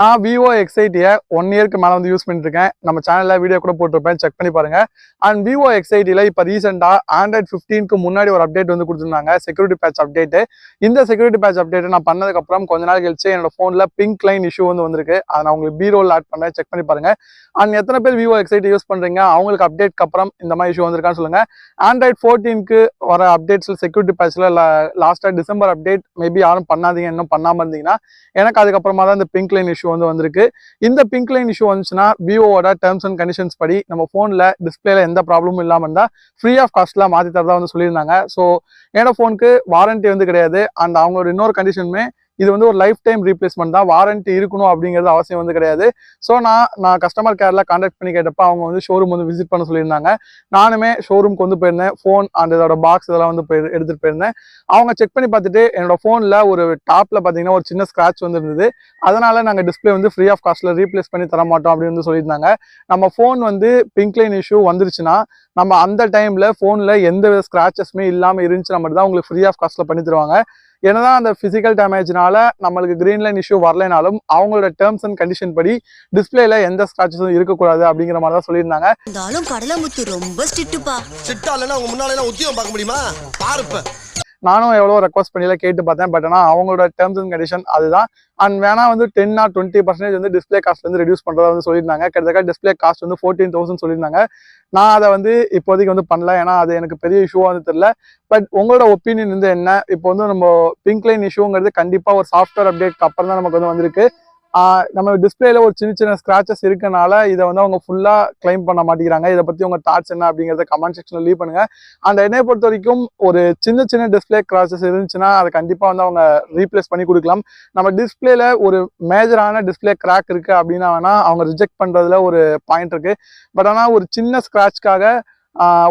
நான் Vivo X80 1 இயருக்கு மேல வந்து யூஸ் பண்ணிட்டு இருக்கேன். நம்ம சேனல்ல வீடியோ கூட போட்டிருப்பேன். செக் பண்ணி பாருங்க. அண்ட் Vivo X80ல இப்ப ரீசெண்டா Android 15க்கு முன்னாடி ஒரு அப்டேட் வந்து கொடுத்திருந்தாங்க. Security patch update. இந்த செக்யூரிட்டி பேட்ச் அப்டேட் நான் பண்ணதுக்கு அப்புறம் கொஞ்ச நாள் கழிச்சு என்னோட போன்ல பிங்க் லைன் இஷ்யூ வந்து வந்திருக்கு. அதை நான் உங்களுக்கு பி-ரோல் ஆட் பண்றேன். செக் பண்ணி பாருங்க. அண்ட் எத்தனை பேர் Vivo X80 யூஸ் பண்றீங்க, அவங்களுக்கு அப்டேட்க்கு அப்புறம் இந்த மாதிரி இஷ்யூ வந்திருக்கான்னு சொல்லுங்க. Android 14க்கு வர அப்டேட்ஸ்ல செக்யூரிட்டி பேட்ச்ல லாஸ்டா டிசம்பர் அப்டேட் மேபி யாரும் பண்ணாதீங்க, இன்னும் பண்ணாம இருந்தீங்கன்னா எனக்கு அதுக்கப்புறமா தான் இந்த பிங்க் லைன் இஷ்யூ வந்து வந்திருக்கு. இந்த பிங்க் லைன் இஷ்யூ வந்துச்சுன்னா விவோட டேர்ம்ஸ் அண்ட் கண்டிஷன்ஸ் படி நம்ம போன்ல டிஸ்பிளேல எந்த ப்ராப்ளமும் இல்லாம இருந்தா ஃப்ரீ ஆஃப் காஸ்ட்ல மாத்தி தரதா வந்து சொல்லியிருந்தாங்க. ஸோ என்னோட போனுக்கு வாரண்டி வந்து கிடையாது. அண்ட் அவங்களோட இன்னொரு கண்டிஷனுமே இது வந்து ஒரு லைஃப் டைம் ரீப்ளேஸ்மெண்ட் தான், வாரண்டி இருக்கணும் அப்படிங்கிறது அவசியம் வந்து கிடையாது. ஸோ நான் கஸ்டமர் கேர்ல கான்டாக்ட் பண்ணி கேட்டப்ப அவங்க வந்து ஷோரூம் வந்து விசிட் பண்ண சொல்லியிருந்தாங்க. நானுமே ஷோரூம்க்கு வந்து போயிருந்தேன். ஃபோன் அண்ட் இதோட பாக்ஸ் இதெல்லாம் வந்து எடுத்துட்டு போயிருந்தேன். அவங்க செக் பண்ணி பார்த்துட்டு என்னோட ஃபோனில் ஒரு டாப்ல பார்த்தீங்கன்னா ஒரு சின்ன ஸ்க்ராட்ச் வந்து இருந்தது. அதனால நாங்கள் டிஸ்பிளே வந்து ஃப்ரீ ஆஃப் காஸ்ட்ல ரீப்ளேஸ் பண்ணி தர மாட்டோம் அப்படின்னு வந்து சொல்லியிருந்தாங்க. நம்ம ஃபோன் வந்து பிங்க் லைன் இஷ்யூ வந்துருச்சுன்னா நம்ம அந்த டைம்ல ஃபோனில் எந்த வித ஸ்க்ராச்சஸுமே இல்லாமல் இருந்துச்சுன்னா மட்டும் தான் உங்களுக்கு ஃப்ரீ ஆஃப் காஸ்ட்ல பண்ணி தருவாங்க. என்னதான் அந்த பிசிக்கல் டேமேஜ்னால நம்மளுக்கு கிரீன் லைன் இஷ்யூ வரலைனாலும் அவங்களோட டேர்ம்ஸ் அண்ட் கண்டிஷன் படி டிஸ்பிளேல எந்த ஸ்கிராச்சஸும் இருக்கக்கூடாது அப்படிங்கிற மாதிரி தான் சொல்லியிருந்தாங்க. நானும் எவ்வளோ ரெக்வஸ்ட் பண்ணிலாம் கேட்டு பார்த்தேன். பட் ஆனால் அவங்களோட டேர்ம்ஸ் அண்ட் கண்டிஷன் அதுதான். அண்ட் வேணா வந்து 10 or 20% வந்து டிஸ்பிளே காஸ்ட் வந்து ரெடியூஸ் பண்ணுறதா வந்து சொல்லியிருந்தாங்க. கிட்டத்தட்ட டிஸ்பிளே காஸ்ட் வந்து 14,000 சொல்லியிருந்தாங்க. நான் அதை வந்து இப்போதைக்கு வந்து பண்ணல, ஏன்னா அது எனக்கு பெரிய இஷ்யூவாக வந்து தெரியல. பட் உங்களோட ஒப்பீனியன் வந்து என்ன? இப்போ வந்து நம்ம பிங்க் லைன் இஷ்யூங்கிறது கண்டிப்பாக ஒரு சாஃப்ட்வேர் அப்டேட்க்கு அப்புறம் தான் நமக்கு வந்து வந்திருக்கு. நம்ம டிஸ்பிளேல ஒரு சின்ன சின்ன ஸ்கிராச்சஸ் இருக்கனால இதை வந்து அவங்க ஃபுல்லா கிளைம் பண்ண மாட்டேங்கிறாங்க. இதை பத்தி உங்க தாட்ஸ் என்ன அப்படிங்கறத கமெண்ட் செக்ஷன்ல லீவ் பண்ணுங்க. அந்த என்னைய பொறுத்த வரைக்கும் ஒரு சின்ன சின்ன டிஸ்பிளே கிராச்சஸ் இருந்துச்சுன்னா அதை கண்டிப்பா வந்து அவங்க ரீப்ளேஸ் பண்ணி கொடுக்கலாம். நம்ம டிஸ்பிளேல ஒரு மேஜரான டிஸ்பிளே கிராக் இருக்கு அப்படின்னா வேணா அவங்க ரிஜெக்ட் பண்றதுல ஒரு பாயிண்ட் இருக்கு. பட் ஆனா ஒரு சின்ன ஸ்கிராட்ச்காக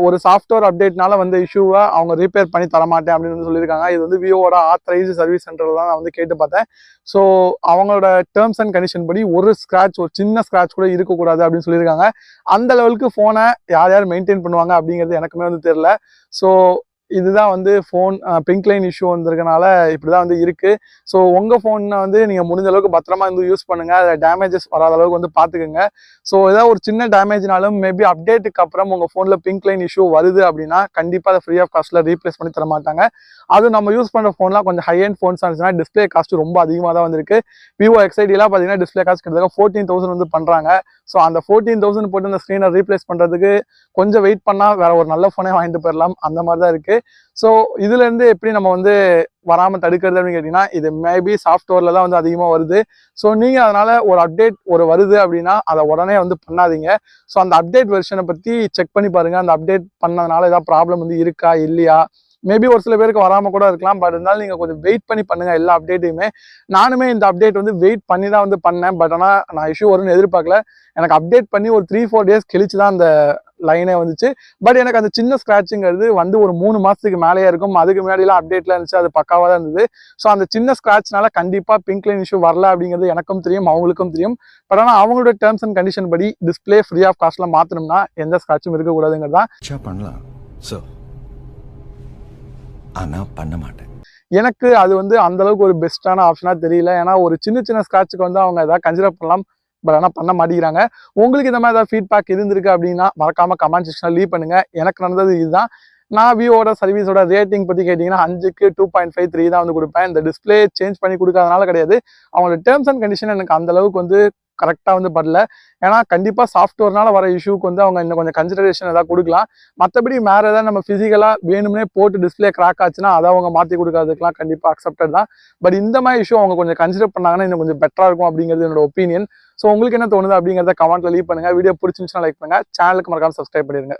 ஒரு சாஃப்ட்வேர் அப்டேட்னால வந்து இஷ்யூவை அவங்க ரீப்பேர் பண்ணி தரமாட்டேன் அப்படின்னு வந்து சொல்லியிருக்காங்க. இது வந்து விவோட ஆத்தரைஸ்டு சர்வீஸ் சென்டர்ல தான் நான் வந்து கேட்டு பார்த்தேன். ஸோ அவங்களோட டேர்ம்ஸ் அண்ட் கண்டிஷன் படி ஒரு சின்ன ஸ்கிராட்ச் கூட இருக்கக்கூடாது அப்படின்னு சொல்லியிருக்காங்க. அந்த லெவலுக்கு ஃபோனை யார் யார் மெயின்டைன் பண்ணுவாங்க அப்படிங்கிறது எனக்குமே வந்து தெரியல. ஸோ இதுதான் வந்து ஃபோன் பிங்க் லைன் இஷ்யூ வந்திருக்கனால இப்படிதான் வந்து இருக்கு. ஸோ உங்க ஃபோனை வந்து நீங்க முடிஞ்ச அளவுக்கு பத்திரமா வந்து யூஸ் பண்ணுங்க. அதில் டேமேஜஸ் வராத அளவுக்கு வந்து பார்த்துக்குங்க. ஸோ ஏதாவது ஒரு சின்ன டேமேஜ்னாலும் மேபி அப்டேட்டுக்கு அப்புறம் உங்க ஃபோனில் பிங்க் லைன் இஷ்யூ வருது அப்படின்னா கண்டிப்பாக அதை ஃப்ரீ ஆஃப் காஸ்ட்ல ரீப்ளேஸ் பண்ணி தர மாட்டாங்க. அது நம்ம யூஸ் பண்ணுற ஃபோன்லாம் கொஞ்சம் ஹை அண்ட் ஃபோன்ஸ் இருந்துச்சுன்னா டிஸ்பிளே காஸ்ட் ரொம்ப அதிகமாக தான் வந்திருக்கு. Vivo X80லாம் பார்த்தீங்கன்னா டிஸ்பிளே காஸ்ட் கிட்டத்தட்ட 14,000 வந்து பண்றாங்க. ஸோ அந்த 14,000 போட்டு அந்த ஸ்க்ரீனை ரீப்ளேஸ் பண்றதுக்கு கொஞ்சம் வெயிட் பண்ணா வேற ஒரு நல்ல ஃபோனே வாங்கிட்டு போயிடலாம். அந்த மாதிரி தான் இருக்கு. ஸோ இதுல இருந்து எப்படி நம்ம வந்து வராம தடுக்கிறது அப்படின்னு கேட்டீங்கன்னா இது மேபி சாஃப்ட்வேர்ல தான் வந்து அதிகமா வருது. ஸோ நீங்க அதனால ஒரு அப்டேட் வருது அப்படின்னா அதை உடனே வந்து பண்ணாதீங்க. ஸோ அந்த அப்டேட் வெர்ஷனை பத்தி செக் பண்ணி பாருங்க. அந்த அப்டேட் பண்ணதுனால ஏதாவது ப்ராப்ளம் வந்து இருக்கா இல்லையா, மேபி ஒரு சில பேருக்கு வராம கூட இருக்கலாம். பட் இருந்தாலும் நீங்க கொஞ்சம் வெயிட் பண்ணி பண்ணுங்க எல்லா அப்டேட்டையுமே. நானுமே இந்த அப்டேட் வந்து வெயிட் பண்ணி தான் வந்து பண்ணேன். பட் ஆனால் நான் இஷ்யூ வரும்னு எதிர்பார்க்கல. எனக்கு அப்டேட் பண்ணி ஒரு 3-4 டேஸ் கழிச்சு தான் அந்த லைனே வந்துச்சு. பட் எனக்கு அந்த சின்ன ஸ்கிராட்சுங்கிறது வந்து ஒரு 3 மாசத்துக்கு மேலேயே இருக்கும். அதுக்கு முன்னாடிலாம் அப்டேட்லாம் இருந்துச்சு, அது பக்காவாக தான் இருந்தது. ஸோ அந்த சின்ன ஸ்கிராட்ச்னால கண்டிப்பா பிங்க் லைன் இஷ்யூ வரல அப்படிங்கிறது எனக்கும் தெரியும், அவங்களுக்கும் தெரியும். பட் ஆனால் அவங்களோட டேர்ம்ஸ் அண்ட் கண்டிஷன் படி டிஸ்பிளே ஃப்ரீ ஆஃப் காஸ்ட்ல மாத்தணும்னா எந்த ஸ்கிராட்சும் இருக்கக்கூடாதுங்கிறது தான் பண்ணலாம். ஆனா பண்ண மாட்டேன். எனக்கு அது வந்து அந்த அளவுக்கு ஒரு பெஸ்டான ஆப்ஷனா தெரியல. ஏன்னா ஒரு சின்ன சின்ன ஸ்கிராட்சுக்கு வந்து அவங்க ஏதாவது கன்சிடர் பண்ணலாம். பட் ஆனால் பண்ண மாட்டேங்கிறாங்க. உங்களுக்கு இந்த மாதிரி ஏதாவது ஃபீட்பேக் இருந்திருக்கு அப்படின்னா மறக்காம கமெண்ட் செக்ஷனில் லீவ் பண்ணுங்க. எனக்கு நடந்தது இதுதான். நான் விவோட சர்வீஸோட ரேட்டிங் பற்றி கேட்டிங்கன்னா 5க்கு 2.5, 3 தான் வந்து கொடுப்பேன். இந்த டிஸ்பிளே சேஞ்ச் பண்ணி கொடுக்காதனால கிடையாது, அவங்களோட டேர்ம்ஸ் அண்ட் கண்டிஷன் எனக்கு அந்த அளவுக்கு வந்து கரெக்டாக வந்து படல. ஏன்னா கண்டிப்பாக சாஃப்ட்வேர்னால வர இஷ்யூக்கு வந்து அவங்க இன்னும் கொஞ்சம் கன்சிடரேஷன் ஏதாவது கொடுக்கலாம். மற்றபடி வேற ஏதாவது நம்ம ஃபிசிக்கலாக வேணும்னே போட்டு டிஸ்பிளே கிராக் ஆச்சுன்னா அதை அவங்க மாற்றி கொடுக்காததுக்கெல்லாம் கண்டிப்பாக அக்செப்டட் தான். பட் இந்த மாதிரி இஷ்யூ அவங்க கொஞ்சம் கன்சிடர் பண்ணாங்கன்னா இன்னும் கொஞ்சம் பெட்டராக இருக்கும் அப்படிங்கிறது என்னோட ஒப்பீனியன். ஸோ உங்களுக்கு என்ன தோணுது அப்படிங்கிறத கமெண்ட்ல லீவ் பண்ணுங்க. வீடியோ பிடிச்சிருந்துச்சுன்னா லைக் பண்ணுங்க. சேனலுக்கு மறக்காம சப்ஸ்கிரைப் பண்ணிடுங்க.